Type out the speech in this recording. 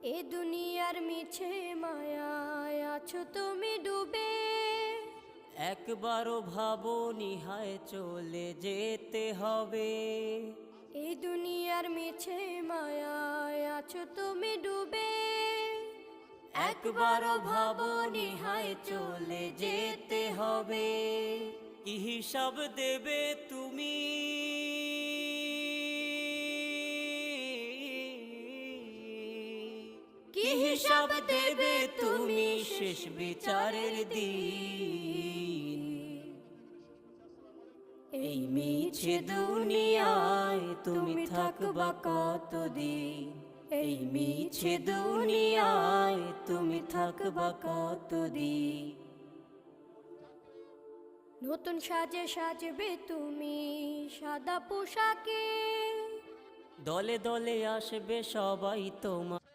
এ দুনিয়ার মিছে মায়ায় আছো তুমি ডুবে, একবারও ভাবোনি হায় চলে যেতে হবে। এই দুনিয়ার মিছে মায়ায় আছো তুমি ডুবে, একবারও ভাবোনি হায় চলে যেতে হবে। কি হিসাব দেবে তুমি, কি হিসাব দেবে তুমি শেষ বিচারের দিন। এই মিছে দুনিয়ায় তুমি থাকবা কতদিন, এই মিছে দুনিয়ায় তুমি থাকবা কতদিন। নতুন সাজে সাজবে তুমি সাদা পোশাকে, দলে দলে আসবে সবাই তোমার